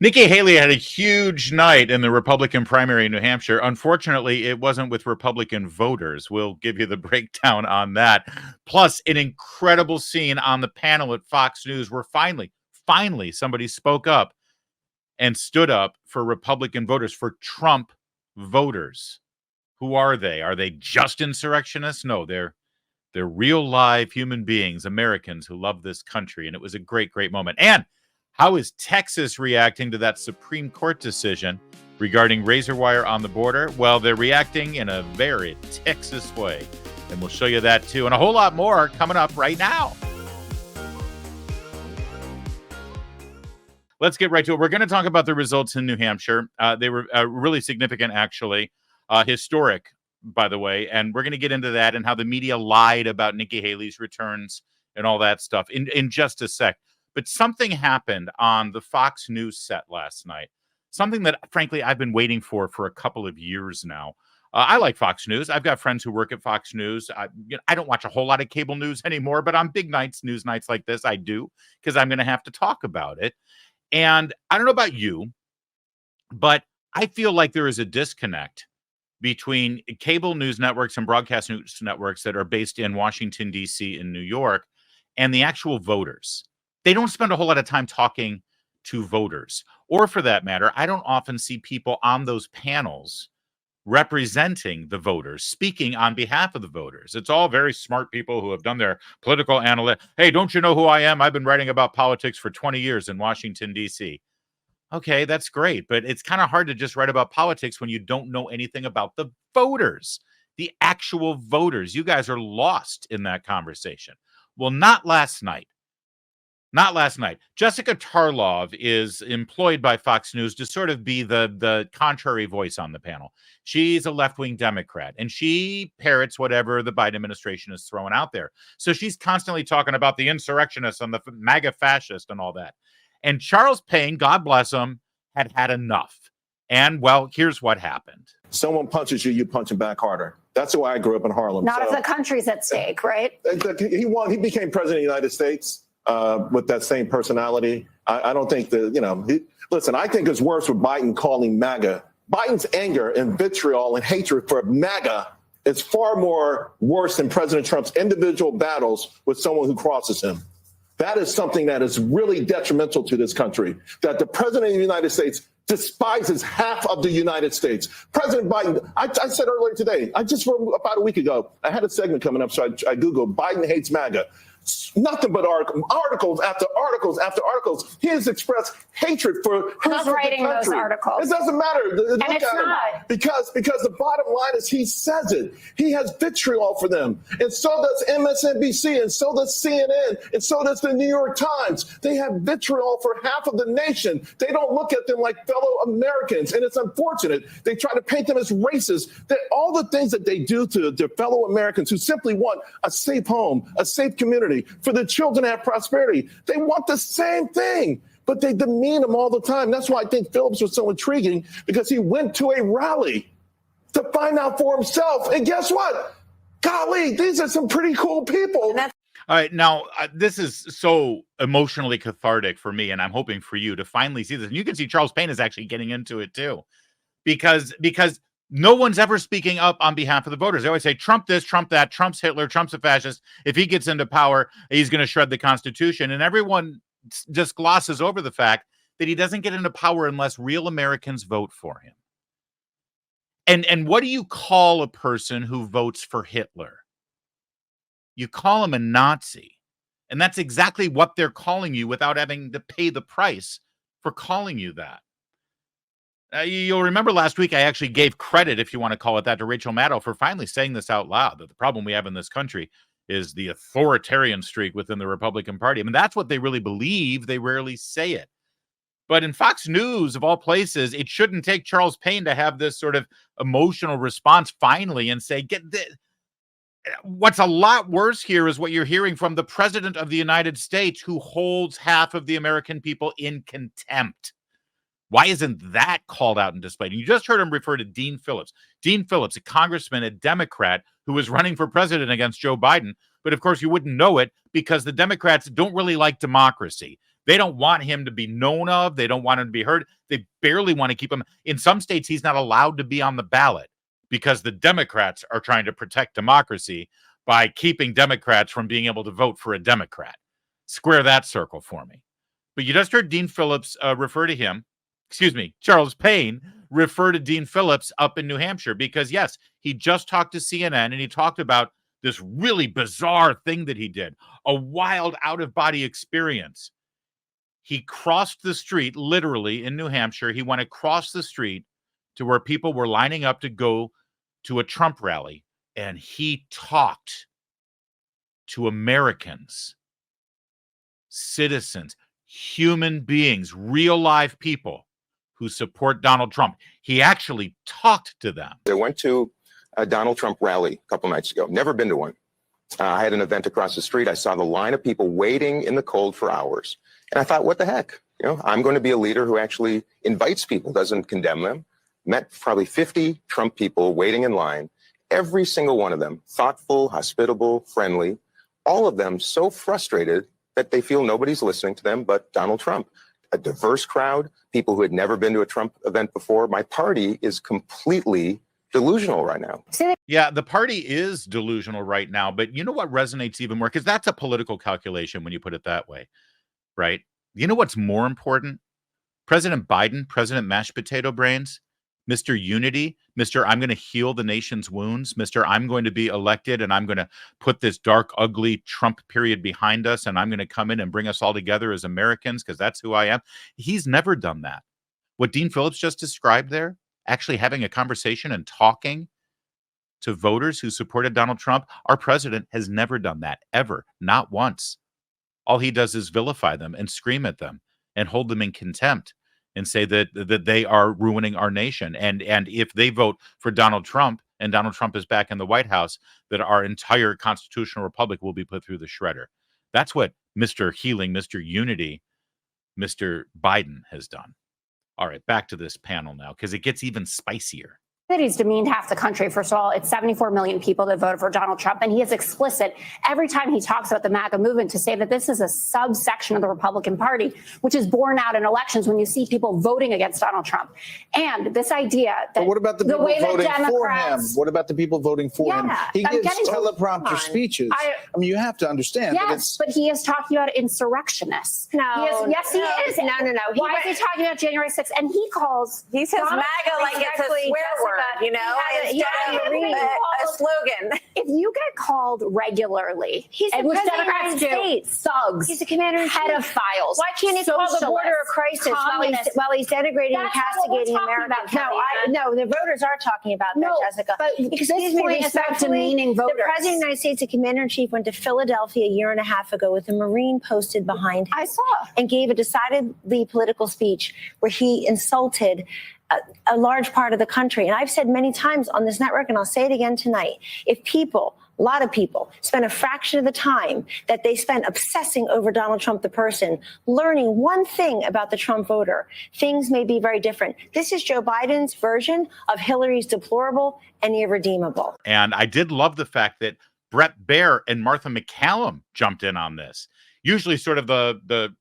Nikki Haley had a huge night in the Republican primary in New Hampshire. Unfortunately, it wasn't with Republican voters. We'll give you the breakdown on that. Plus, an incredible scene on the panel at Fox News where finally somebody spoke up and stood up for Republican voters, for Trump voters. Who are they? Are they just insurrectionists? No, they're real live human beings, Americans who love this country. And it was a great, great moment. And how is Texas reacting to that Supreme Court decision regarding razor wire on the border? Well, they're reacting in a very Texas way. And we'll show you that too. And a whole lot more coming up right now. Let's get right to it. We're going to talk about the results in New Hampshire. They were really significant, actually. Historic, by the way. And we're going to get into that and how the media lied about Nikki Haley's returns and all that stuff in just a sec. But something happened on the Fox News set last night, something that, frankly, I've been waiting for a couple of years now. I like Fox News. I've got friends who work at Fox News. I don't watch a whole lot of cable news anymore, but on big nights, news nights like this, I do, because I'm going to have to talk about it. And I don't know about you, but I feel like there is a disconnect between cable news networks and broadcast news networks that are based in Washington, D.C. and New York, and the actual voters. They don't spend a whole lot of time talking to voters. Or for that matter, I don't often see people on those panels representing the voters, speaking on behalf of the voters. It's all very smart people who have done their political analytics. Hey, don't you know who I am? I've been writing about politics for 20 years in Washington, D.C. Okay, that's great. But it's kind of hard to just write about politics when you don't know anything about the voters, the actual voters. You guys are lost in that conversation. Well, not last night. Not last night. Jessica Tarlov is employed by Fox News to sort of be the contrary voice on the panel. She's a left-wing Democrat, and she parrots whatever the Biden administration is throwing out there. So she's constantly talking about the insurrectionists and the MAGA fascists and all that. And Charles Payne, God bless him, had had enough. And, well, here's what happened. Someone punches you, you punch him back harder. That's the way I grew up in Harlem. Not if the country's at stake, right? He became president of the United States. With that same personality. I don't think that, listen, I think it's worse with Biden calling MAGA. Biden's anger and vitriol and hatred for MAGA is far more worse than President Trump's individual battles with someone who crosses him. That is something that is really detrimental to this country, that the president of the United States despises half of the United States. President Biden, I said earlier today, about a week ago, I had a segment coming up, so I Googled Biden hates MAGA. Nothing but articles after articles after articles. He has expressed hatred for half of writing the country. those articles? It doesn't matter. And it's not. Because the bottom line is he says it. He has vitriol for them. And so does MSNBC, and so does CNN, and so does the New York Times. They have vitriol for half of the nation. They don't look at them like fellow Americans. And it's unfortunate. They try to paint them as racist. That all the things that they do to their fellow Americans who simply want a safe home, a safe community, for the children to have prosperity. They want the same thing, but they demean them all the time. That's why I think Phillips was so intriguing, because he went to a rally to find out for himself. And guess what? Golly, these are some pretty cool people. All right, now, this is so emotionally cathartic for me, and I'm hoping for you to finally see this. And you can see Charles Payne is actually getting into it, too, because no one's ever speaking up on behalf of the voters. They always say, Trump this, Trump that, Trump's Hitler, Trump's a fascist. If he gets into power, he's going to shred the Constitution. And everyone just glosses over the fact that he doesn't get into power unless real Americans vote for him. And what do you call a person who votes for Hitler? You call him a Nazi. And that's exactly what they're calling you without having to pay the price for calling you that. You'll remember last week I actually gave credit, if you want to call it that, to Rachel Maddow for finally saying this out loud, that the problem we have in this country is the authoritarian streak within the Republican Party. I mean, that's what they really believe. They rarely say it. But in Fox News, of all places, it shouldn't take Charles Payne to have this sort of emotional response finally and say, "Get this." What's a lot worse here is what you're hearing from the president of the United States, who holds half of the American people in contempt. Why isn't that called out and displayed? And you just heard him refer to Dean Phillips. Dean Phillips, a congressman, a Democrat who was running for president against Joe Biden. But of course, you wouldn't know it because the Democrats don't really like democracy. They don't want him to be known of. They don't want him to be heard. They barely want to keep him. In some states, he's not allowed to be on the ballot because the Democrats are trying to protect democracy by keeping Democrats from being able to vote for a Democrat. Square that circle for me. But you just heard Dean Phillips Charles Payne refer to Dean Phillips up in New Hampshire because, yes, he just talked to CNN and he talked about this really bizarre thing that he did, a wild out-of-body experience. He crossed the street, literally, in New Hampshire. He went across the street to where people were lining up to go to a Trump rally, and he talked to Americans, citizens, human beings, real live people who support Donald Trump. He actually talked to them. I went to a Donald Trump rally a couple nights ago. Never been to one. I had an event across the street. I saw the line of people waiting in the cold for hours. And I thought, what the heck? I'm going to be a leader who actually invites people, doesn't condemn them. Met probably 50 Trump people waiting in line. Every single one of them, thoughtful, hospitable, friendly. All of them so frustrated that they feel nobody's listening to them but Donald Trump. A diverse crowd, people who had never been to a Trump event before. My party is completely delusional right now. Yeah, the party is delusional right now, but you know what resonates even more? Because that's a political calculation when you put it that way, right? You know what's more important? President Biden, President Mashed Potato Brains, Mr. Unity, Mr. I'm going to heal the nation's wounds, Mr. I'm going to be elected and I'm going to put this dark, ugly Trump period behind us and I'm going to come in and bring us all together as Americans because that's who I am. He's never done that. What Dean Phillips just described there, actually having a conversation and talking to voters who supported Donald Trump, our president has never done that, ever, not once. All he does is vilify them and scream at them and hold them in contempt and say that they are ruining our nation. And if they vote for Donald Trump and Donald Trump is back in the White House, that our entire constitutional republic will be put through the shredder. That's what Mr. Healing, Mr. Unity, Mr. Biden has done. All right, back to this panel now, because it gets even spicier. That he's demeaned half the country. First of all, it's 74 million people that voted for Donald Trump. And he is explicit every time he talks about the MAGA movement to say that this is a subsection of the Republican Party, which is borne out in elections when you see people voting against Donald Trump. And this idea that but what about the people way voting that for him? What about the people voting for him? He gives teleprompter speeches. I mean, you have to understand. Yes, but he is talking about insurrectionists. Yes, he is. No. Why is he talking about January 6th? And he says MAGA like it's a swear word. Instead of a slogan. If you get called regularly, he's the president of the United States. Thugs, he's the commander-in-chief. Pedophiles. Why can't he call the border a crisis while he's denigrating and castigating Americans? No, the voters are talking about that, Jessica. But because this point is about demeaning voters. The president of the United States, the commander-in-chief, went to Philadelphia a year and a half ago with a Marine posted behind him. I saw. And gave a decidedly political speech where he insulted a large part of the country. And I've said many times on this network, and I'll say it again tonight, if people, a lot of people, spend a fraction of the time that they spend obsessing over Donald Trump, the person, learning one thing about the Trump voter, things may be very different. This is Joe Biden's version of Hillary's deplorable and irredeemable. And I did love the fact that Brett Baier and Martha McCallum jumped in on this. Usually sort of the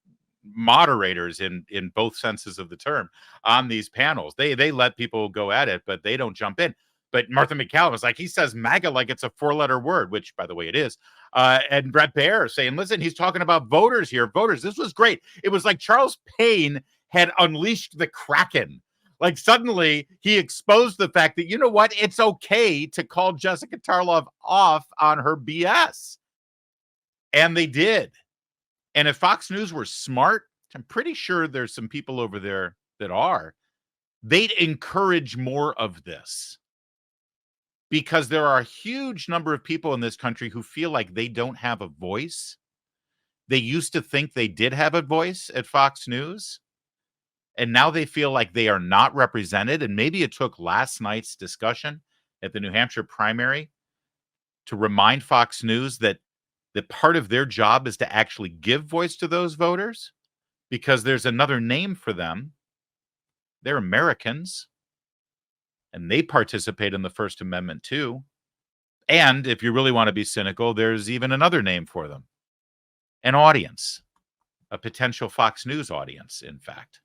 moderators in both senses of the term on these panels. They let people go at it, but they don't jump in. But Martha McCallum was like, he says MAGA like it's a 4-letter word, which, by the way, it is. And Brett Baier saying, listen, he's talking about voters here. Voters, this was great. It was like Charles Payne had unleashed the Kraken. Like suddenly he exposed the fact that, you know what, it's okay to call Jessica Tarlov off on her BS. And they did. And if Fox News were smart, I'm pretty sure there's some people over there that are, they'd encourage more of this. Because there are a huge number of people in this country who feel like they don't have a voice. They used to think they did have a voice at Fox News. And now they feel like they are not represented. And maybe it took last night's discussion at the New Hampshire primary to remind Fox News that part of their job is to actually give voice to those voters, because there's another name for them. They're Americans, and they participate in the First Amendment too. And if you really want to be cynical, there's even another name for them: an audience, a potential Fox News audience, in fact.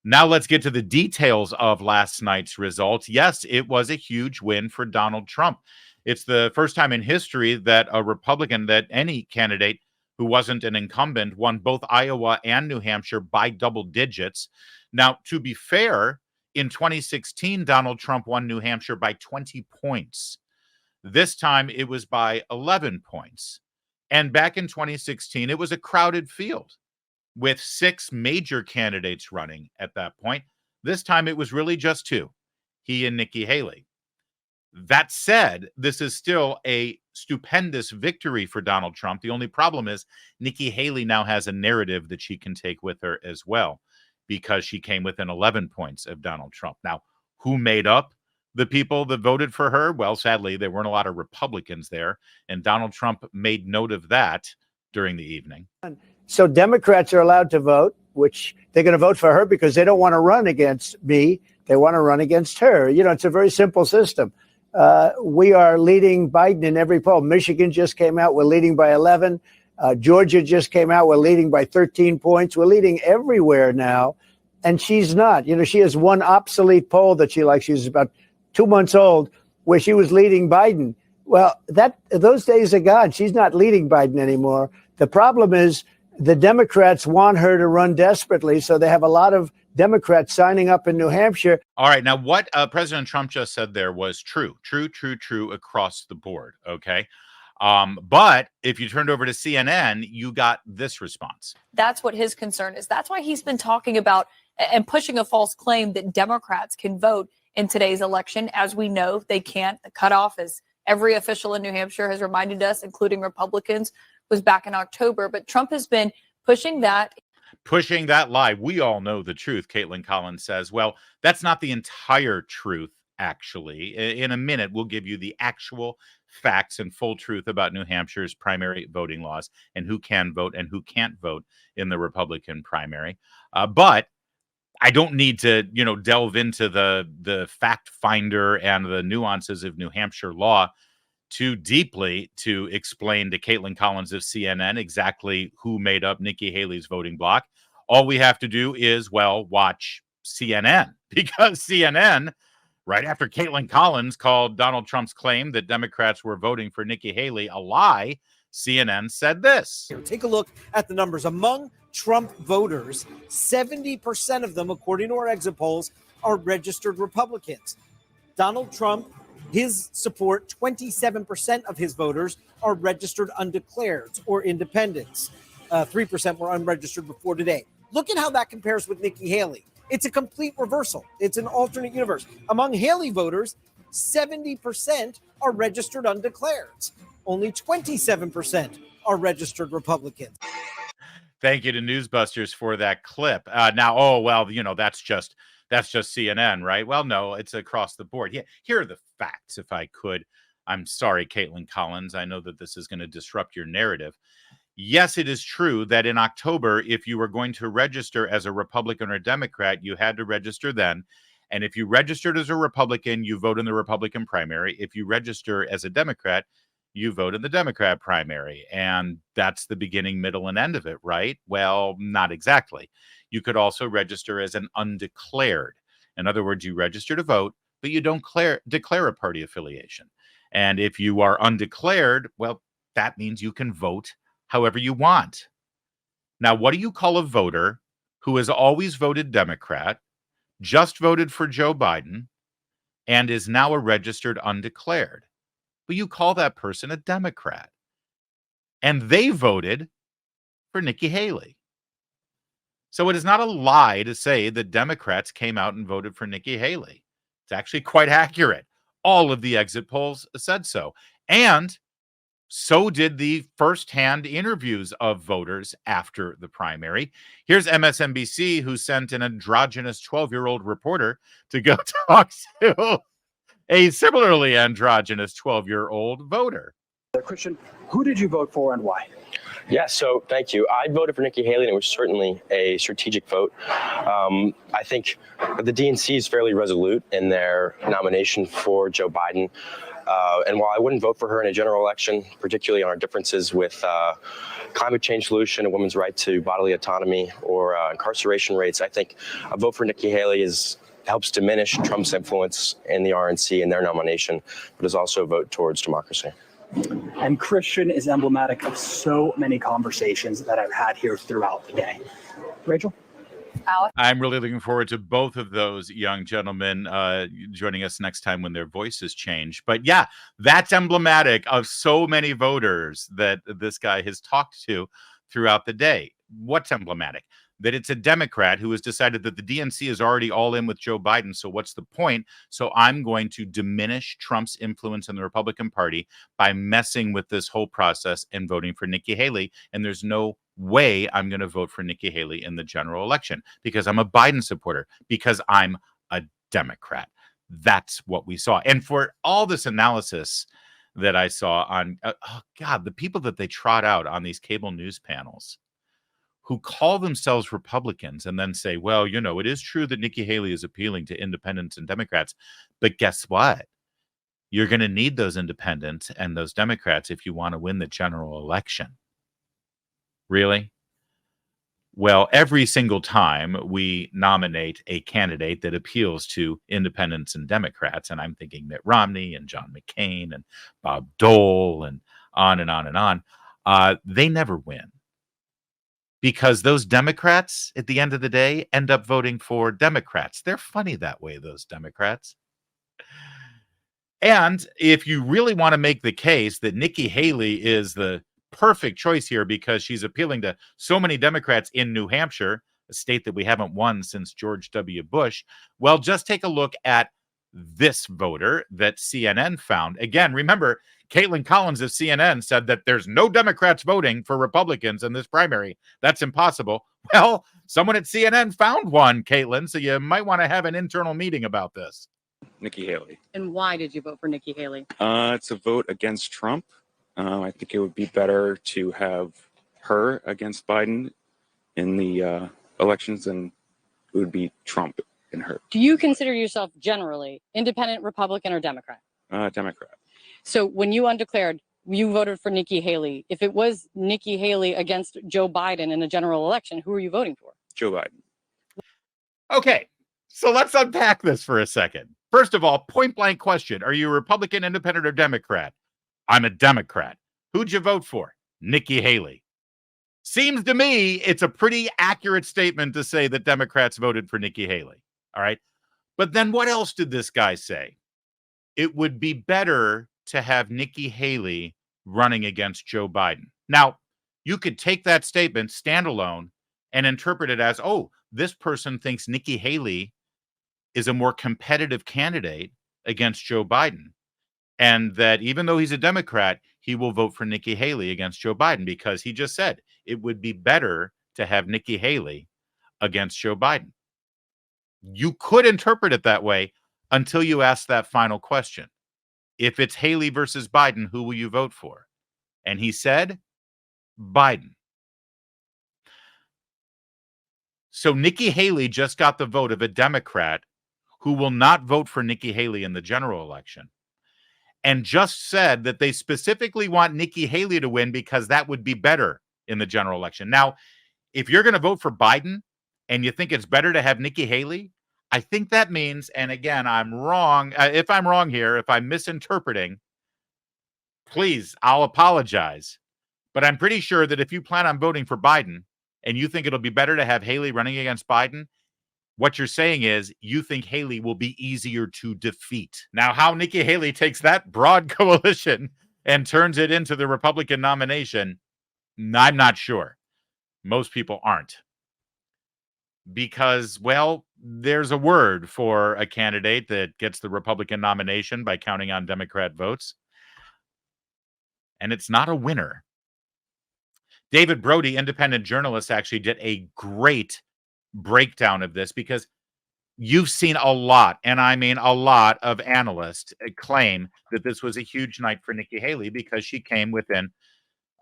Now let's get to the details of last night's results. Yes, it was a huge win for Donald Trump. It's the first time in history that a Republican, that any candidate who wasn't an incumbent, won both Iowa and New Hampshire by double digits. Now, to be fair, in 2016, Donald Trump won New Hampshire by 20 points. This time it was by 11 points. And back in 2016, it was a crowded field with 6 major candidates running at that point. This time it was really just 2, he and Nikki Haley. That said, this is still a stupendous victory for Donald Trump. The only problem is Nikki Haley now has a narrative that she can take with her as well, because she came within 11 points of Donald Trump. Now, who made up the people that voted for her? Well, sadly, there weren't a lot of Republicans there, and Donald Trump made note of that during the evening. So Democrats are allowed to vote, which they're going to vote for her because they don't want to run against me. They want to run against her. You know, it's a very simple system. We are leading Biden in every poll. Michigan just came out. We're leading by 11. Georgia just came out. We're leading by 13 points. We're leading everywhere now. And she's not. You know, she has one obsolete poll that she likes. She's about 2 months old, where she was leading Biden. Well, those days are gone. She's not leading Biden anymore. The problem is the Democrats want her to run desperately. So they have a lot of Democrats signing up in New Hampshire. All right. Now, what President Trump just said there was true across the board. Okay. But if you turned over to CNN, you got this response. That's what his concern is. That's why he's been talking about and pushing a false claim that Democrats can vote in today's election. As we know, they can't. The cutoff, as every official in New Hampshire has reminded us, including Republicans, was back in October. But Trump has been pushing that lie. We all know the truth, Caitlin Collins says. Well, that's not the entire truth, actually. In a minute, we'll give you the actual facts and full truth about New Hampshire's primary voting laws and who can vote and who can't vote in the Republican primary. But I don't need to, delve into the fact finder and the nuances of New Hampshire law too deeply to explain to Caitlin Collins of CNN exactly who made up Nikki Haley's voting bloc. All we have to do is, watch CNN, because CNN, right after Caitlin Collins called Donald Trump's claim that Democrats were voting for Nikki Haley a lie, CNN said this. Take a look at the numbers. Among Trump voters, 70% of them, according to our exit polls, are registered Republicans. Donald Trump, his support, 27% of his voters are registered undeclared or independents. 3% were unregistered before today. Look at how that compares with Nikki Haley. It's a complete reversal. It's an alternate universe. Among Haley voters, 70% are registered undeclared. Only 27% are registered Republicans. Thank you to Newsbusters for that clip. That's just CNN, right? Well, no, it's across the board. Yeah, here are the facts, if I could. I'm sorry, Caitlin Collins. I know that this is going to disrupt your narrative. Yes, it is true that in October, if you were going to register as a Republican or a Democrat, you had to register then. And if you registered as a Republican, you vote in the Republican primary. If you register as a Democrat, you vote in the Democrat primary. And that's the beginning, middle, and end of it, right? Well, not exactly. You could also register as an undeclared. In other words, you register to vote, but you don't declare a party affiliation. And if you are undeclared, well, that means you can vote however you want. Now, what do you call a voter who has always voted Democrat, just voted for Joe Biden, and is now a registered undeclared? Well, you call that person a Democrat. And they voted for Nikki Haley. So it is not a lie to say that Democrats came out and voted for Nikki Haley. It's actually quite accurate. All of the exit polls said so. And so did the firsthand interviews of voters after the primary. Here's MSNBC, who sent an androgynous 12-year-old reporter to go talk to a similarly androgynous 12-year-old voter. Christian, who did you vote for and why? Yeah, so thank you. I voted for Nikki Haley, and it was certainly a strategic vote. I think the DNC is fairly resolute in their nomination for Joe Biden. And while I wouldn't vote for her in a general election, particularly on our differences with climate change solution, a women's right to bodily autonomy, or incarceration rates, I think a vote for Nikki Haley helps diminish Trump's influence in the RNC and their nomination, but is also a vote towards democracy. And Christian is emblematic of so many conversations that I've had here throughout the day. Rachel? I'm really looking forward to both of those young gentlemen joining us next time when their voices change. But yeah, that's emblematic of so many voters that this guy has talked to throughout the day. What's emblematic? That it's a Democrat who has decided that the DNC is already all in with Joe Biden. So what's the point? So I'm going to diminish Trump's influence in the Republican Party by messing with this whole process and voting for Nikki Haley. And there's no way I'm going to vote for Nikki Haley in the general election because I'm a Biden supporter, because I'm a Democrat. That's what we saw. And for all this analysis that I saw on, oh God, the people that they trot out on these cable news panels who call themselves Republicans and then say, well, you know, it is true that Nikki Haley is appealing to independents and Democrats, but guess what? You're going to need those independents and those Democrats if you want to win the general election. Really? Well, every single time we nominate a candidate that appeals to independents and Democrats, and I'm thinking Mitt Romney and John McCain and Bob Dole and on and on and on, they never win. Because those Democrats, at the end of the day, end up voting for Democrats. They're funny that way, those Democrats. And if you really want to make the case that Nikki Haley is the perfect choice here because she's appealing to so many Democrats in New Hampshire, a state that we haven't won since George W. Bush, well, just take a look at this voter that CNN found. Again, remember, Caitlin Collins of CNN said that there's no Democrats voting for Republicans in this primary. That's impossible. Well, someone at CNN found one, Caitlin, so you might want to have an internal meeting about this. Nikki Haley. And why did you vote for Nikki Haley? It's a vote against Trump. I think it would be better to have her against Biden in the elections than it would be Trump and her. Do you consider yourself generally independent, Republican, or Democrat? Democrat. So when you undeclared, you voted for Nikki Haley. If it was Nikki Haley against Joe Biden in a general election, who are you voting for? Joe Biden. Okay, so let's unpack this for a second. First of all, point blank question. Are you a Republican, independent, or Democrat? I'm a Democrat. Who'd you vote for? Nikki Haley. Seems to me it's a pretty accurate statement to say that Democrats voted for Nikki Haley. All right. But then what else did this guy say? It would be better to have Nikki Haley running against Joe Biden. Now, you could take that statement standalone and interpret it as, oh, this person thinks Nikki Haley is a more competitive candidate against Joe Biden. And that even though he's a Democrat, he will vote for Nikki Haley against Joe Biden because he just said it would be better to have Nikki Haley against Joe Biden. You could interpret it that way until you ask that final question. If it's Haley versus Biden, who will you vote for? And he said, Biden. So Nikki Haley just got the vote of a Democrat who will not vote for Nikki Haley in the general election, and just said that they specifically want Nikki Haley to win because that would be better in the general election. Now, if you're going to vote for Biden and you think it's better to have Nikki Haley, I think that means, and again, I'm wrong. If I'm wrong here, if I'm misinterpreting, please, I'll apologize. But I'm pretty sure that if you plan on voting for Biden and you think it'll be better to have Haley running against Biden, what you're saying is you think Haley will be easier to defeat. Now, how Nikki Haley takes that broad coalition and turns it into the Republican nomination, I'm not sure. Most people aren't. Because, well, there's a word for a candidate that gets the Republican nomination by counting on Democrat votes. And it's not a winner. David Brody, independent journalist, actually did a great breakdown of this because you've seen a lot, and I mean a lot, of analysts claim that this was a huge night for Nikki Haley because she came within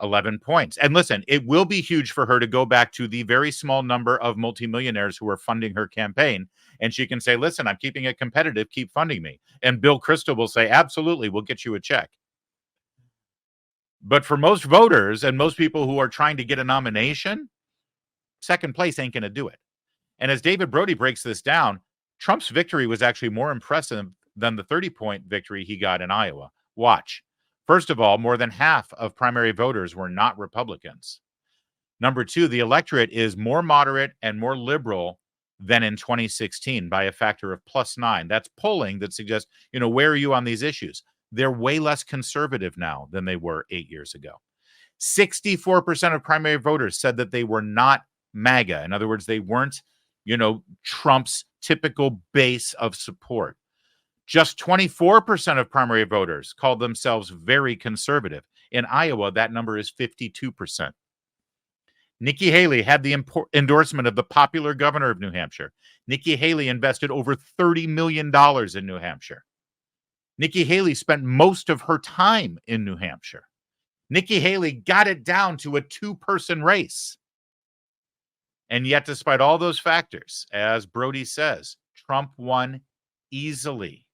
11 points. And listen, it will be huge for her to go back to the very small number of multimillionaires who are funding her campaign And she can say, listen, I'm keeping it competitive. Keep funding me. And Bill Kristol will say, absolutely, we'll get you a check. But for most voters and most people who are trying to get a nomination, second place ain't going to do it. And as David Brody breaks this down, Trump's victory was actually more impressive than the 30-point victory he got in Iowa. Watch. First of all, more than half of primary voters were not Republicans. Number two, the electorate is more moderate and more liberal than in 2016 by a factor of +9. That's polling that suggests, where are you on these issues? They're way less conservative now than they were 8 years ago. 64% of primary voters said that they were not MAGA. In other words, they weren't, Trump's typical base of support. Just 24% of primary voters called themselves very conservative. In Iowa, that number is 52%. Nikki Haley had the endorsement of the popular governor of New Hampshire. Nikki Haley invested over $30 million in New Hampshire. Nikki Haley spent most of her time in New Hampshire. Nikki Haley got it down to a 2-person race. And yet, despite all those factors, as Brody says, Trump won easily.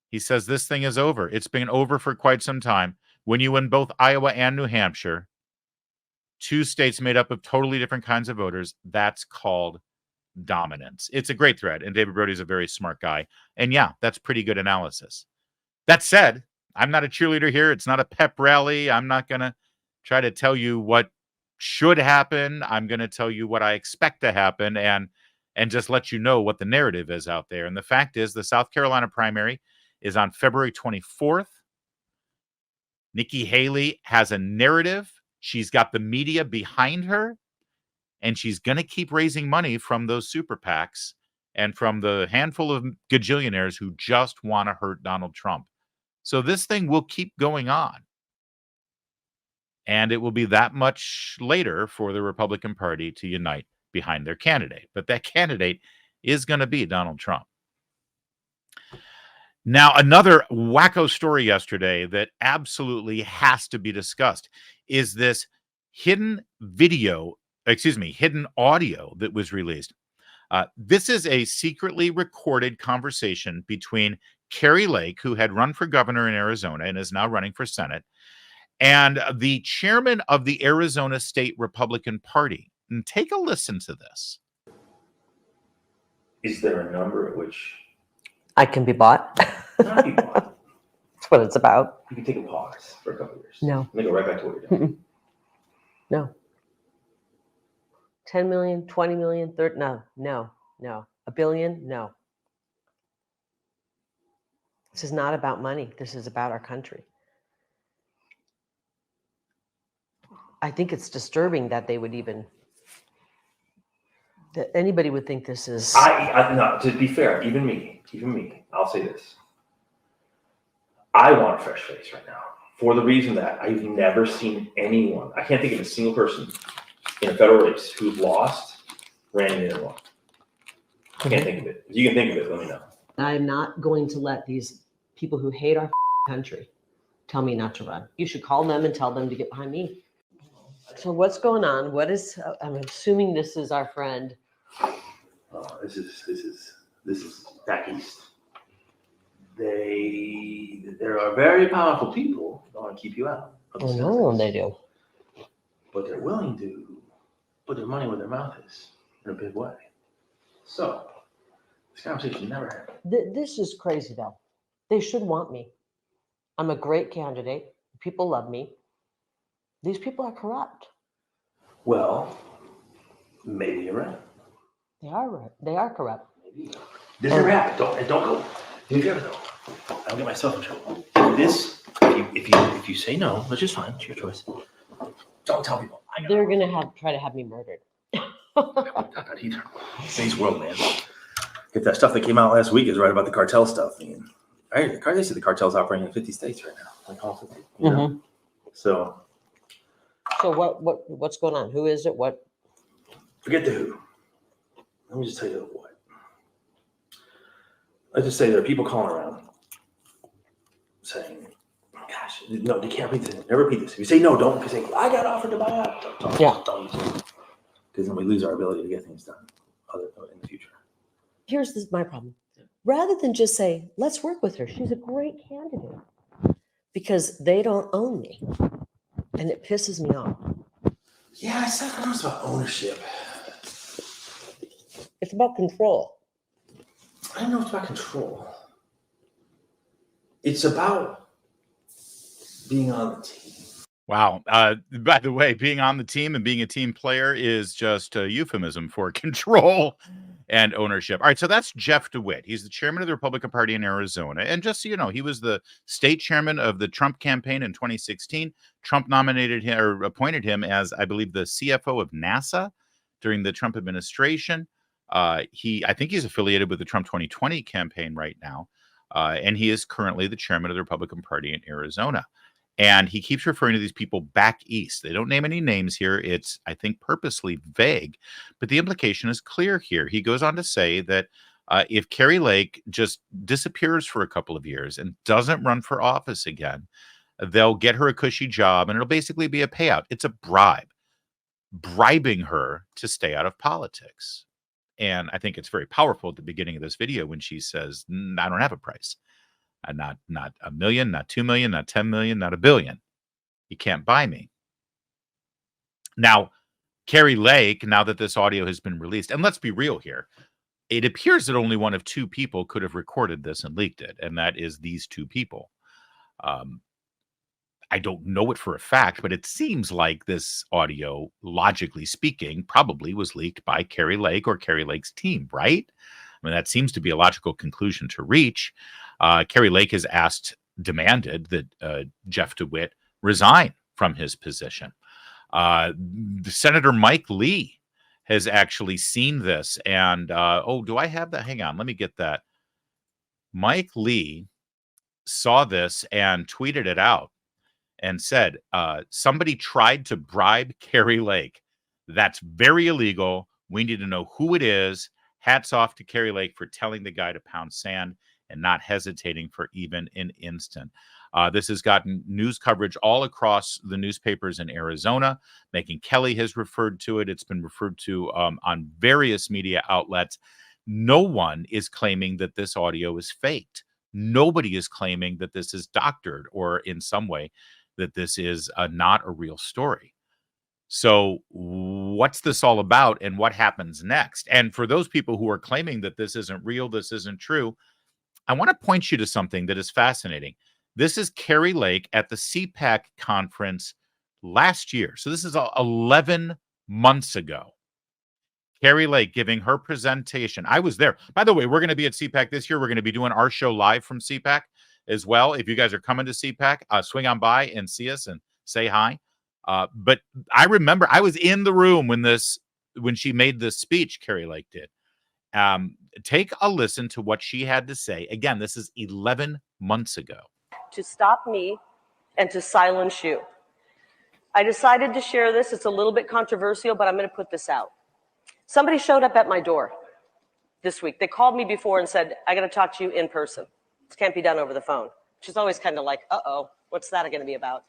He says this thing is over. It's been over for quite some time. When you win both Iowa and New Hampshire, 2 states made up of totally different kinds of voters, that's called dominance. It's a great thread, and David Brody's a very smart guy. And yeah, that's pretty good analysis. That said, I'm not a cheerleader here. It's not a pep rally. I'm not going to try to tell you what should happen. I'm going to tell you what I expect to happen and just let you know what the narrative is out there. And the fact is, the South Carolina primary is on February 24th. Nikki Haley has a narrative. She's got the media behind her, and she's going to keep raising money from those super PACs and from the handful of gajillionaires who just want to hurt Donald Trump. So this thing will keep going on. And it will be that much later for the Republican Party to unite behind their candidate. But that candidate is going to be Donald Trump. Now, another wacko story yesterday that absolutely has to be discussed is this hidden audio that was released. This is a secretly recorded conversation between Kari Lake, who had run for governor in Arizona and is now running for Senate, and the chairman of the Arizona State Republican Party. And take a listen to this. Is there a number at which I can be bought? not be bought? That's what it's about. You can take a pause for a couple of years. No. And then go right back to what you're doing. No. 10 million, 20 million, 30, no. A billion, no. This is not about money. This is about our country. I think it's disturbing that they would even, that anybody would think this is. No, to be fair, even me, I'll say this. I want a fresh face right now for the reason that I've never seen anyone, I can't think of a single person in a federal race who's lost, ran in and won. I can't think of it. If you can think of it, let me know. I'm not going to let these people who hate our country tell me not to run. You should call them and tell them to get behind me. So what's going on? What is, I'm assuming this is our friend. This is back east. There are very powerful people that want to keep you out. Oh no, they do. But they're willing to put their money where their mouth is in a big way. So this conversation never happened. This is crazy though. They should want me. I'm a great candidate. People love me. These people are corrupt. Well, maybe you're right. They are right. They are corrupt. Maybe. This never happened. Don't go. You never know. I'll get myself in trouble. If you say no, which is fine, it's your choice. Don't tell people. They're gonna try to have me murdered. Not either. Today's world, man. If that stuff that came out last week is right about the cartel stuff, I mean, they say the cartel's operating in 50 states right now, like all 50. You know? So what's going on? Who is it? What? Forget the who. Let me just tell you the what. Let's just say there are people calling around saying, gosh, no, they can't repeat this. Never repeat this. If you say no, don't say, I got offered to buy out. Don't use it. Because then we lose our ability to get things done in the future. here's my problem. Rather than just say, let's work with her, she's a great candidate, because they don't own me. And it pisses me off. Yeah, I said it was about ownership. It's about control. I don't know it's about control. It's about being on the team. Wow. By the way, being on the team and being a team player is just a euphemism for control and ownership. All right, so that's Jeff DeWitt. He's the chairman of the Republican Party in Arizona. And just so you know, he was the state chairman of the Trump campaign in 2016. Trump nominated him or appointed him as, I believe, the CFO of NASA during the Trump administration. I think he's affiliated with the Trump 2020 campaign right now. And he is currently the chairman of the Republican Party in Arizona. And he keeps referring to these people back east. They don't name any names here. It's, I think, purposely vague. But the implication is clear here. He goes on to say that if Kari Lake just disappears for a couple of years and doesn't run for office again, they'll get her a cushy job and it'll basically be a payout. It's a bribe, bribing her to stay out of politics. And I think it's very powerful at the beginning of this video when she says, I don't have a price. Not $1 million, not 2 million, not 10 million, not $1 billion. You can't buy me. Now, Kari Lake, now that this audio has been released, and let's be real here, it appears that only one of two people could have recorded this and leaked it, and that is these two people. I don't know it for a fact, but it seems like this audio, logically speaking, probably was leaked by Kari Lake or Kari Lake's team, right? I mean, that seems to be a logical conclusion to reach. Kari Lake has demanded that Jeff DeWitt resign from his position. Senator Mike Lee has actually seen this. And, do I have that? Hang on, let me get that. Mike Lee saw this and tweeted it out and said, somebody tried to bribe Kari Lake. That's very illegal. We need to know who it is. Hats off to Kari Lake for telling the guy to pound sand and not hesitating for even an instant. This has gotten news coverage all across the newspapers in Arizona. Megyn Kelly has referred to it. It's been referred to on various media outlets. No one is claiming that this audio is faked. Nobody is claiming that this is doctored or in some way that this is not a real story. So what's this all about and what happens next? And for those people who are claiming that this isn't real, this isn't true, I want to point you to something that is fascinating. This is Kari Lake at the CPAC conference last year. So this is 11 months ago. Kari Lake giving her presentation. I was there. By the way, we're going to be at CPAC this year. We're going to be doing our show live from CPAC as well. If you guys are coming to CPAC, swing on by and see us and say hi. But I remember I was in the room when she made this speech, Kari Lake did. Take a listen to what she had to say. Again, this is 11 months ago. To stop me and to silence you. I decided to share this. It's a little bit controversial, but I'm going to put this out. Somebody showed up at my door this week. They called me before and said, I got to talk to you in person. This can't be done over the phone, which is always kind of like, uh-oh, what's that going to be about?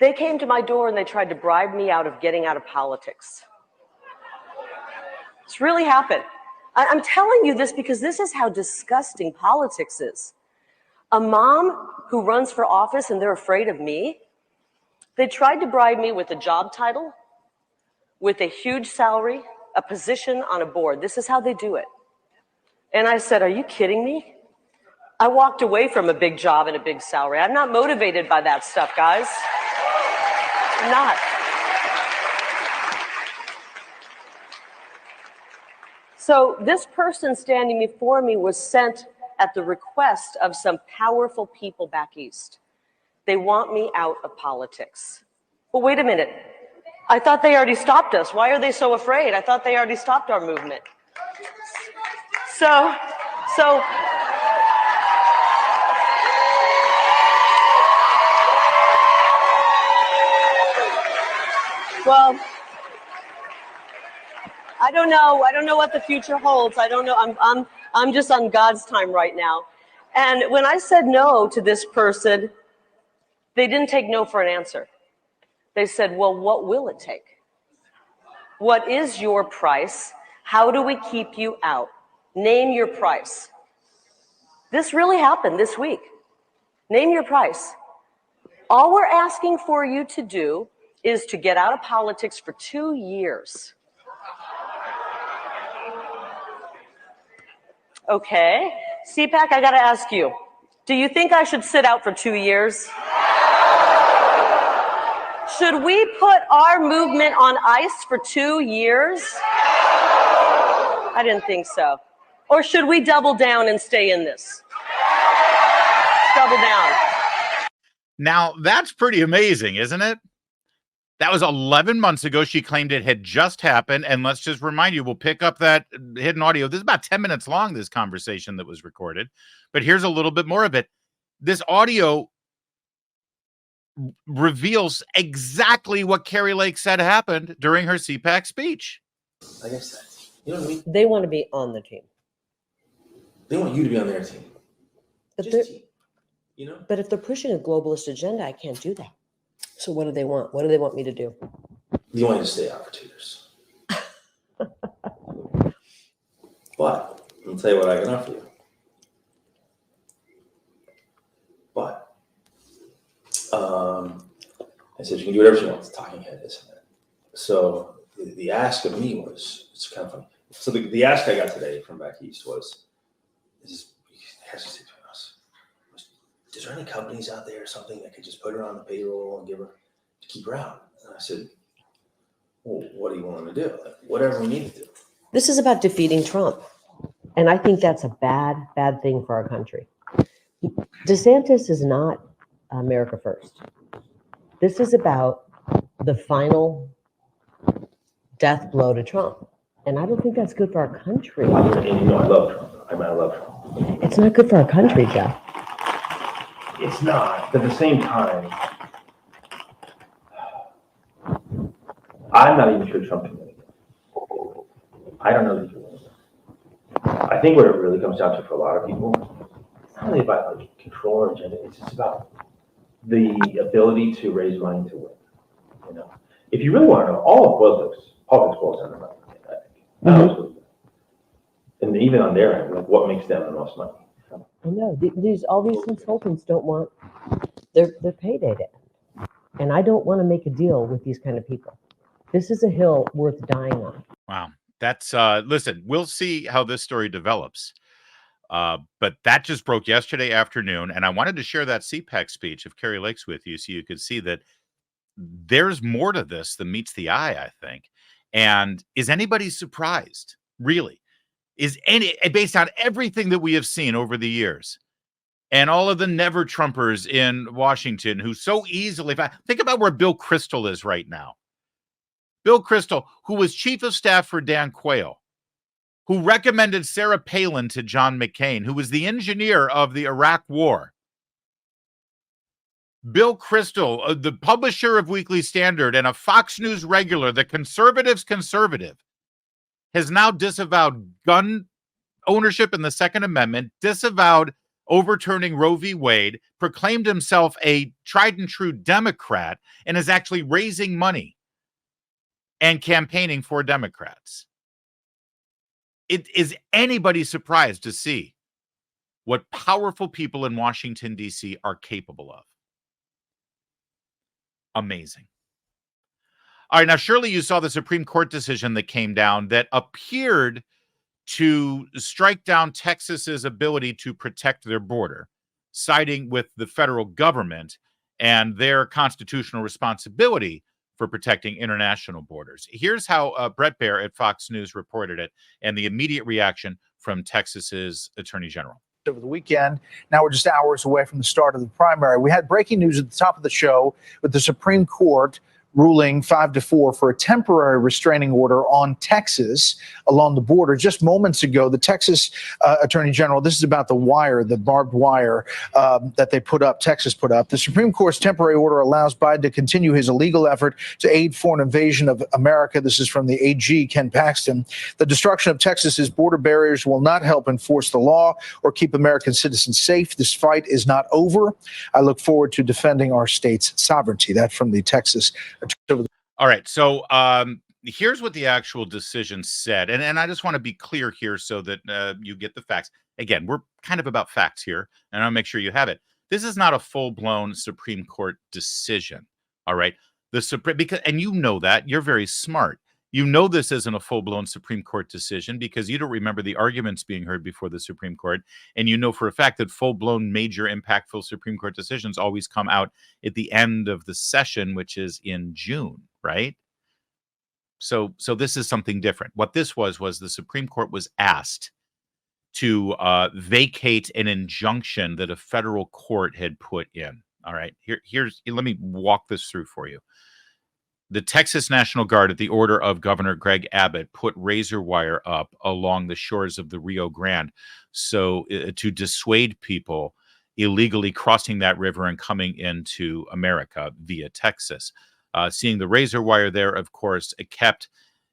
They came to my door and they tried to bribe me out of getting out of politics. It's really happened. I'm telling you this because this is how disgusting politics is. A mom who runs for office and they're afraid of me. They tried to bribe me with a job title, with a huge salary, a position on a board. This is how they do it. And I said, are you kidding me? I walked away from a big job and a big salary. I'm not motivated by that stuff, guys. I'm not. So this person standing before me was sent at the request of some powerful people back east. They want me out of politics. But wait a minute. I thought they already stopped us. Why are they so afraid? I thought they already stopped our movement. So well, I don't know. I don't know what the future holds. I don't know. I'm just on God's time right now. And when I said no to this person, they didn't take no for an answer. They said, well, what will it take? What is your price? How do we keep you out? Name your price. This really happened this week. Name your price. All we're asking for you to do is to get out of politics for 2 years. Okay. CPAC, I got to ask you, do you think I should sit out for 2 years? Should we put our movement on ice for 2 years? I didn't think so. Or should we double down and stay in this? Double down. Now, that's pretty amazing, isn't it? That was 11 months ago. She claimed it had just happened. And let's just remind you, we'll pick up that hidden audio. This is about 10 minutes long, this conversation that was recorded. But here's a little bit more of it. This audio reveals exactly what Kari Lake said happened during her CPAC speech. Like I said, you know what I mean? They want to be on the team. They want you to be on their team. But Just team. You know? But if they're pushing a globalist agenda, I can't do that. So what do they want? What do they want me to do? You want you to stay out for 2 years. But I'll tell you what I can offer you. But I said you can do whatever you want. It's a talking head, isn't it? So the ask of me was, it's kind of funny. So the ask I got today from back east was, is between us. Is there any companies out there or something that could just put her on the payroll and give her to keep her out? And I said, well, what do you want to do? Like, whatever we need to do. This is about defeating Trump. And I think that's a bad thing for our country. DeSantis is not America first. This is about the final death blow to Trump. And I don't think that's good for our country. And you know I love Trump. I love Trump. It's not good for our country, Jeff. It's not. But at the same time, I'm not even sure Trump can win again. I don't know that he can win. I think what it really comes down to for a lot of people, it's not really about like control or agenda. It's just about the ability to raise money to win. You know, if you really want to know, all of politics boils down to money. I think. And even on their end, like what makes them the most money? I know all these consultants don't want their payday to end, and I don't want to make a deal with these kind of people. This is a hill worth dying on. Wow, that's listen. We'll see how this story develops, but that just broke yesterday afternoon, and I wanted to share that CPAC speech of Kari Lake's with you, so you could see that there's more to this than meets the eye. I think, and is anybody surprised? Really? Based on everything that we have seen over the years and all of the never Trumpers in Washington who so easily think about where Bill Kristol is right now. Bill Kristol, who was chief of staff for Dan Quayle, who recommended Sarah Palin to John McCain, who was the engineer of the Iraq War. Bill Kristol, the publisher of Weekly Standard and a Fox News regular, the conservative's conservative, has now disavowed gun ownership in the Second Amendment, disavowed overturning Roe v. Wade, proclaimed himself a tried and true Democrat, and is actually raising money and campaigning for Democrats. Is anybody surprised to see what powerful people in Washington, D.C. are capable of? Amazing. All right, now, surely you saw the Supreme Court decision that came down that appeared to strike down Texas's ability to protect their border, siding with the federal government and their constitutional responsibility for protecting international borders. Here's how Brett Baer at Fox News reported it and the immediate reaction from Texas's Attorney General. Over the weekend. Now we're just hours away from the start of the primary. We had breaking news at the top of the show with the Supreme Court ruling 5-4 for a temporary restraining order on Texas along the border. Just moments ago, the Texas Attorney General, this is about the wire, the barbed wire that they put up, Texas put up. The Supreme Court's temporary order allows Biden to continue his illegal effort to aid foreign invasion of America. This is from the AG, Ken Paxton. The destruction of Texas's border barriers will not help enforce the law or keep American citizens safe. This fight is not over. I look forward to defending our state's sovereignty. That from the Texas. All right. So here's what the actual decision said. And I just want to be clear here so that you get the facts. Again, we're kind of about facts here, and I'll make sure you have it. This is not a full-blown Supreme Court decision, all right? The Supreme, because, and you know that, you're very smart. You know this isn't a full-blown Supreme Court decision because you don't remember the arguments being heard before the Supreme Court, and you know for a fact that full-blown, major, impactful Supreme Court decisions always come out at the end of the session, which is in June, right? So this is something different. What this was the Supreme Court was asked to vacate an injunction that a federal court had put in. All right, let me walk this through for you. The Texas National Guard, at the order of Governor Greg Abbott, put razor wire up along the shores of the Rio Grande so to dissuade people illegally crossing that river and coming into America via Texas. Seeing the razor wire there, of course, it kept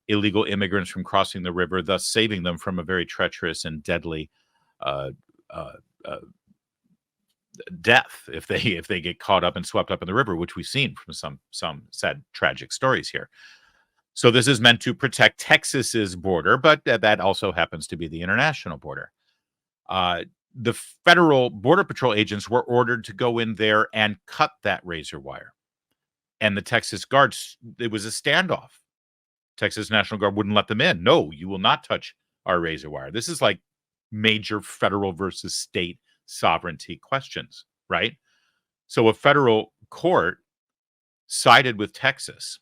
illegal immigrants from crossing the river, thus saving them from a very treacherous and deadly death if they get caught up and swept up in the river, which we've seen from some sad, tragic stories here. So this is meant to protect Texas's border, but that also happens to be the international border. The federal Border Patrol agents were ordered to go in there and cut that razor wire. And the Texas Guards, it was a standoff. Texas National Guard wouldn't let them in. No, you will not touch our razor wire. This is like major federal versus state sovereignty questions, right? So a federal court sided with Texas.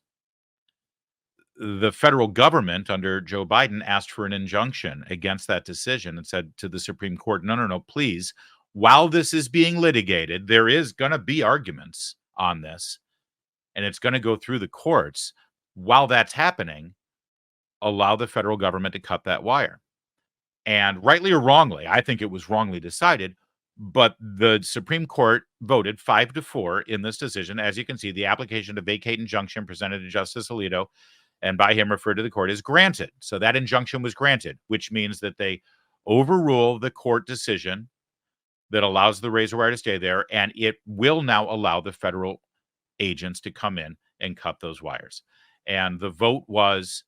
The federal government under Joe Biden asked for an injunction against that decision and said to the Supreme Court, no, please, while this is being litigated, there is going to be arguments on this, and it's going to go through the courts. While that's happening, allow the federal government to cut that wire. And rightly or wrongly, I think it was wrongly decided, but the Supreme Court voted 5-4 in this decision. As you can see, the application to vacate injunction presented to Justice Alito and by him referred to the court is granted. So that injunction was granted, which means that they overrule the court decision that allows the razor wire to stay there, and it will now allow the federal agents to come in and cut those wires. And the vote was,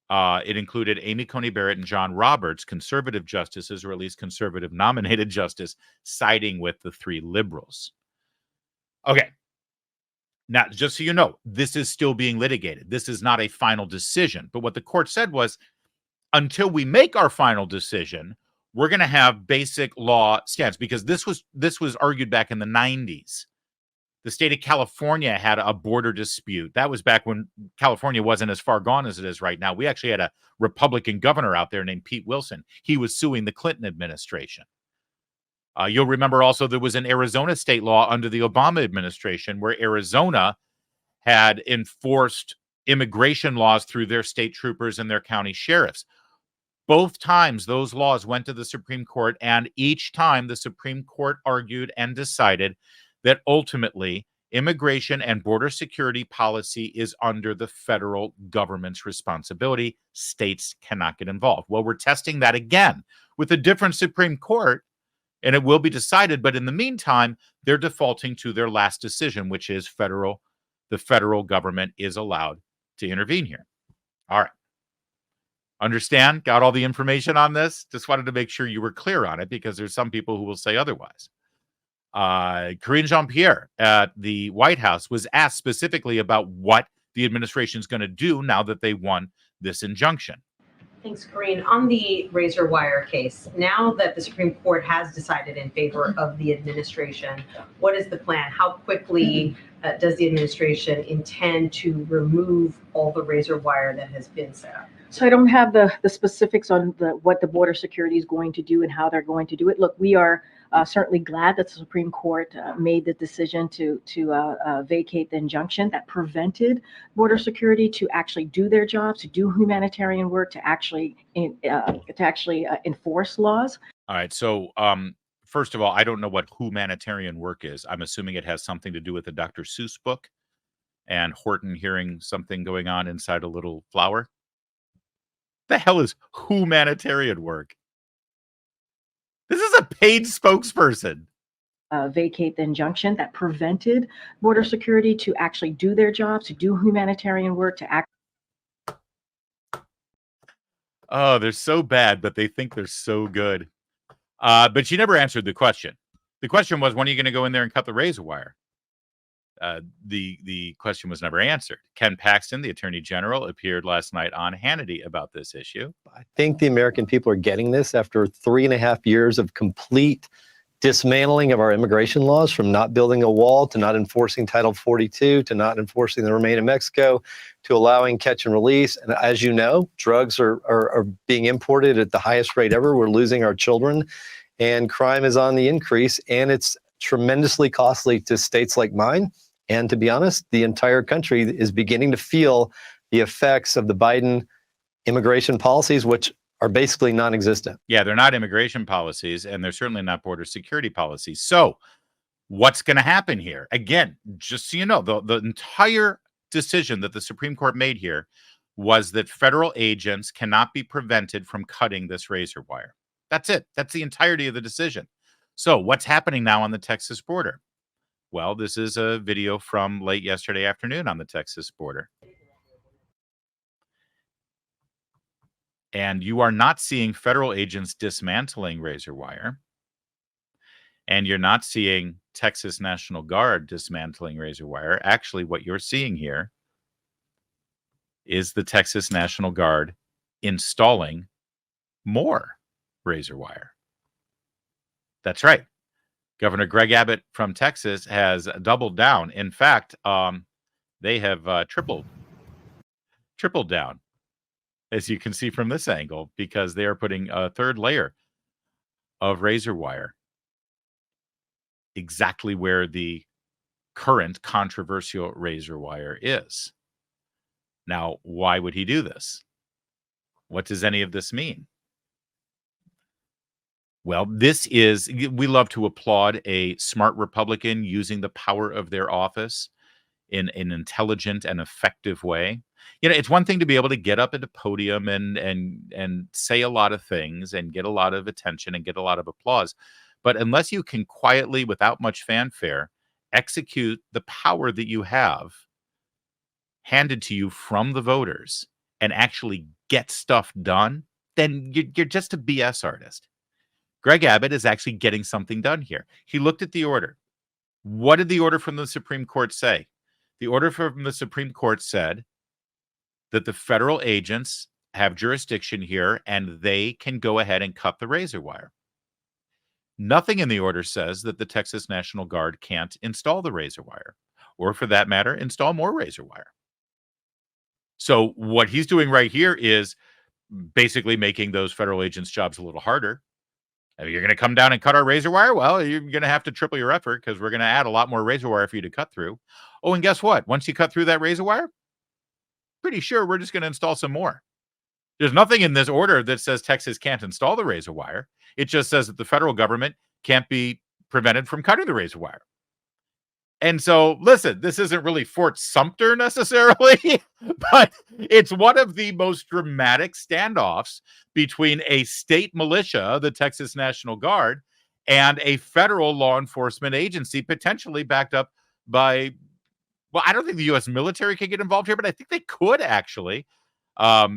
it included Amy Coney Barrett and John Roberts, conservative justices, or at least conservative nominated justice, siding with the three liberals. Okay. Now, just so you know, this is still being litigated. This is not a final decision. But what the court said was, until we make our final decision, we're going to have basic law stance, because this was argued back in the 90s. The state of California had a border dispute. That was back when California wasn't as far gone as it is right now. We actually had a Republican governor out there named Pete Wilson. He was suing the Clinton administration. You'll remember also there was an Arizona state law under the Obama administration where Arizona had enforced immigration laws through their state troopers and their county sheriffs. Both times those laws went to the Supreme Court, and each time the Supreme Court argued and decided that ultimately immigration and border security policy is under the federal government's responsibility. States cannot get involved. Well, we're testing that again with a different Supreme Court, and it will be decided. But in the meantime, they're defaulting to their last decision, which is the federal government is allowed to intervene here. All right. Understand? Got all the information on this? Just wanted to make sure you were clear on it, because there's some people who will say otherwise. Karine Jean-Pierre at the White House was asked specifically about what the administration is going to do now that they won this injunction. Thanks, Karine. On the razor wire case, now that the Supreme Court has decided in favor of the administration, what is the plan? How quickly does the administration intend to remove all the razor wire that has been set up? So I don't have the specifics on what the border security is going to do and how they're going to do it. Look, we are certainly glad that the Supreme Court made the decision to vacate the injunction that prevented border security to actually do their jobs, to do humanitarian work, to actually enforce laws. All right. So first of all, I don't know what humanitarian work is. I'm assuming it has something to do with the Dr. Seuss book and Horton hearing something going on inside a little flower. The hell is humanitarian work? This is a paid spokesperson. Vacate the injunction that prevented border security to actually do their jobs, to do humanitarian work, to act. Oh, they're so bad, but they think they're so good. But she never answered the question. The question was, when are you going to go in there and cut the razor wire? The question was never answered. Ken Paxton, the Attorney General, appeared last night on Hannity about this issue. I think the American people are getting this after 3.5 years of complete dismantling of our immigration laws, from not building a wall to not enforcing Title 42 to not enforcing the Remain in Mexico to allowing catch and release. And as you know, drugs are being imported at the highest rate ever. We're losing our children, and crime is on the increase, and it's tremendously costly to states like mine. And to be honest, the entire country is beginning to feel the effects of the Biden immigration policies, which are basically non-existent. Yeah, they're not immigration policies, and they're certainly not border security policies. So what's going to happen here? Again, just so you know, the entire decision that the Supreme Court made here was that federal agents cannot be prevented from cutting this razor wire. That's it. That's the entirety of the decision. So what's happening now on the Texas border? Well, this is a video from late yesterday afternoon on the Texas border. And you are not seeing federal agents dismantling razor wire. And you're not seeing Texas National Guard dismantling razor wire. Actually, what you're seeing here is the Texas National Guard installing more razor wire. That's right. Governor Greg Abbott from Texas has doubled down. In fact, they have tripled down, as you can see from this angle, because they are putting a third layer of razor wire exactly where the current controversial razor wire is. Now, why would he do this? What does any of this mean? Well, we love to applaud a smart Republican using the power of their office in an intelligent and effective way. You know, it's one thing to be able to get up at a podium and say a lot of things and get a lot of attention and get a lot of applause. But unless you can quietly, without much fanfare, execute the power that you have handed to you from the voters and actually get stuff done, then you're just a BS artist. Greg Abbott is actually getting something done here. He looked at the order. What did the order from the Supreme Court say? The order from the Supreme Court said that the federal agents have jurisdiction here and they can go ahead and cut the razor wire. Nothing in the order says that the Texas National Guard can't install the razor wire, or for that matter, install more razor wire. So what he's doing right here is basically making those federal agents' jobs a little harder. If you're going to come down and cut our razor wire, well, you're going to have to triple your effort because we're going to add a lot more razor wire for you to cut through. Oh, and guess what? Once you cut through that razor wire, pretty sure we're just going to install some more. There's nothing in this order that says Texas can't install the razor wire. It just says that the federal government can't be prevented from cutting the razor wire. And so, listen, this isn't really Fort Sumter necessarily, but it's one of the most dramatic standoffs between a state militia, the Texas National Guard, and a federal law enforcement agency, potentially backed up by, well, I don't think the U.S. military can get involved here, but I think they could actually. I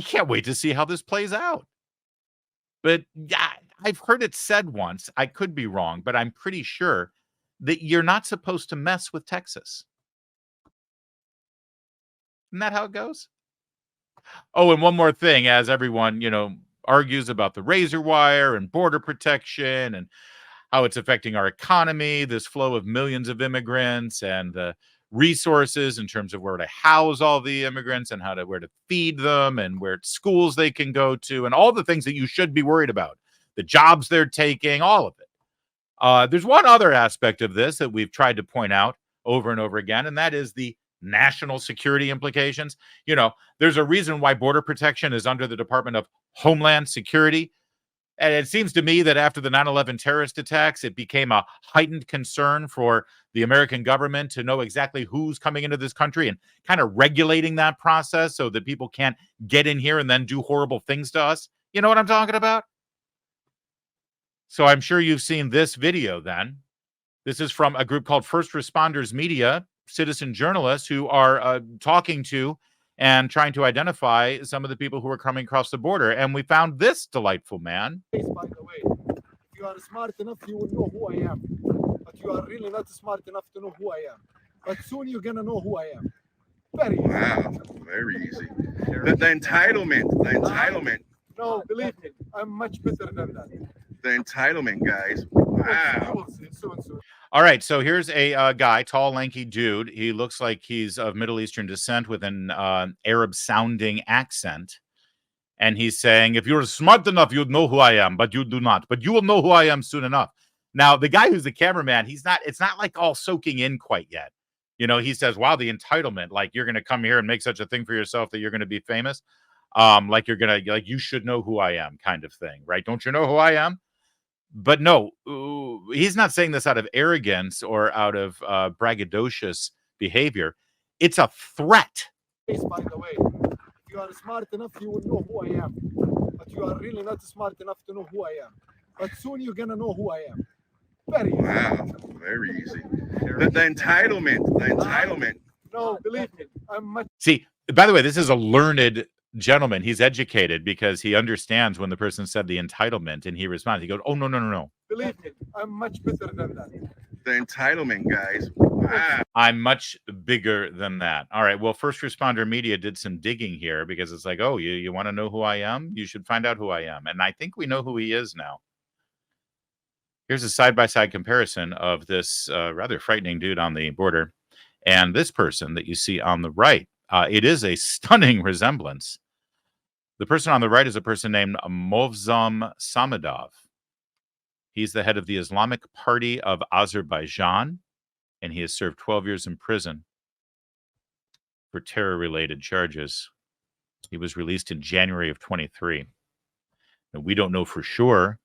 can't wait to see how this plays out. But yeah, I've heard it said once, I could be wrong, but I'm pretty sure that you're not supposed to mess with Texas. Isn't that how it goes? Oh, and one more thing, as everyone, argues about the razor wire and border protection and how it's affecting our economy, this flow of millions of immigrants and the resources in terms of where to house all the immigrants and where to feed them and where schools they can go to and all the things that you should be worried about, the jobs they're taking, all of it. There's one other aspect of this that we've tried to point out over and over again, and that is the national security implications. There's a reason why border protection is under the Department of Homeland Security. And it seems to me that after the 9/11 terrorist attacks, it became a heightened concern for the American government to know exactly who's coming into this country and kind of regulating that process so that people can't get in here and then do horrible things to us. You know what I'm talking about? So I'm sure you've seen this video then. This is from a group called First Responders Media, citizen journalists who are talking to and trying to identify some of the people who are coming across the border. And we found this delightful man. By the way, if you are smart enough, you will know who I am. But you are really not smart enough to know who I am. But soon you're gonna know who I am. Very easy. Wow, very easy. The entitlement. No, believe me, I'm much better than that. The entitlement, guys. Wow. You will see soon. All right, so here's a guy, tall, lanky dude. He looks like he's of Middle Eastern descent with an Arab-sounding accent. And he's saying, if you're smart enough, you'd know who I am, but you do not. But you will know who I am soon enough. Now, the guy who's the cameraman, it's not like all soaking in quite yet. You know, he says, wow, the entitlement, like you're going to come here and make such a thing for yourself that you're going to be famous. Like you should know who I am kind of thing, right? Don't you know who I am? But no, he's not saying this out of arrogance or out of braggadocious behavior. It's a threat. By the way, if you are smart enough, you will know who I am. But you are really not smart enough to know who I am. But soon you're gonna know who I am. Very easy. Wow, very easy. The entitlement. No, believe me, I'm much. See, by the way, this is a learned gentleman. He's educated because he understands when the person said the entitlement, and he responds. He goes, "Oh no. Believe me, I'm much better than that." The entitlement, guys. Wow. I'm much bigger than that. All right. Well, First Responder Media did some digging here because it's like, oh, you want to know who I am? You should find out who I am. And I think we know who he is now. Here's a side-by-side comparison of this rather frightening dude on the border and this person that you see on the right. It is a stunning resemblance. The person on the right is a person named Movsam Samadov. He's the head of the Islamic Party of Azerbaijan, and he has served 12 years in prison for terror-related charges. He was released in January of 23. And we don't know for sure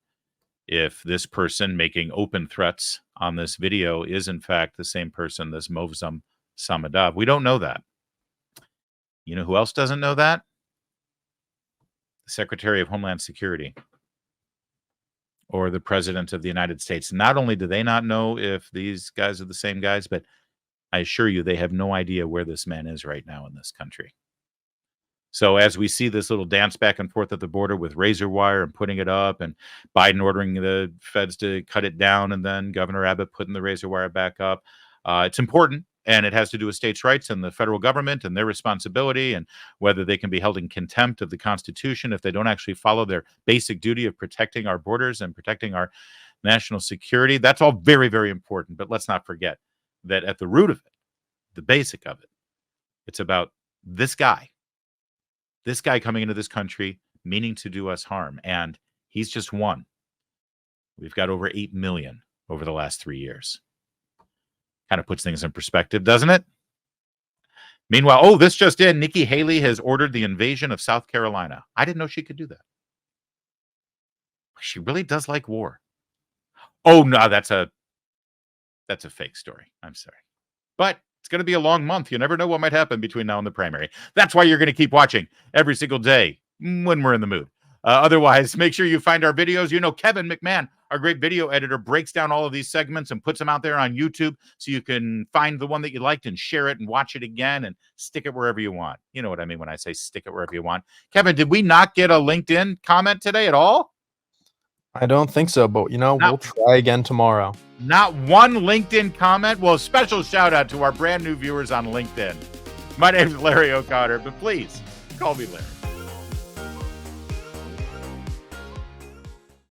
if this person making open threats on this video is, in fact, the same person, this Movsam Samadov. We don't know that. You know who else doesn't know that? The Secretary of Homeland Security or the President of the United States. Not only do they not know if these guys are the same guys, but I assure you they have no idea where this man is right now in this country. So as we see this little dance back and forth at the border with razor wire and putting it up and Biden ordering the feds to cut it down and then Governor Abbott putting the razor wire back up, it's important. And it has to do with states' rights and the federal government and their responsibility and whether they can be held in contempt of the Constitution if they don't actually follow their basic duty of protecting our borders and protecting our national security. That's all very, very important. But let's not forget that at the root of it, the basic of it, it's about this guy coming into this country meaning to do us harm. And he's just one. We've got over 8 million over the last 3 years. Kind of puts things in perspective, doesn't it? Meanwhile, this just in, Nikki Haley has ordered the invasion of South Carolina. I didn't know she could do that. She really does like war. Oh, no, that's a fake story. I'm sorry. But it's going to be a long month. You never know what might happen between now and the primary. That's why you're going to keep watching every single day when we're in the mood. Otherwise, make sure you find our videos. You know, Kevin McMahon, our great video editor, breaks down all of these segments and puts them out there on YouTube so you can find the one that you liked and share it and watch it again and stick it wherever you want. You know what I mean when I say stick it wherever you want. Kevin, did we not get a LinkedIn comment today at all? I don't think so, but we'll try again tomorrow. Not one LinkedIn comment? Well, special shout out to our brand new viewers on LinkedIn. My name is Larry O'Connor, but please call me Larry.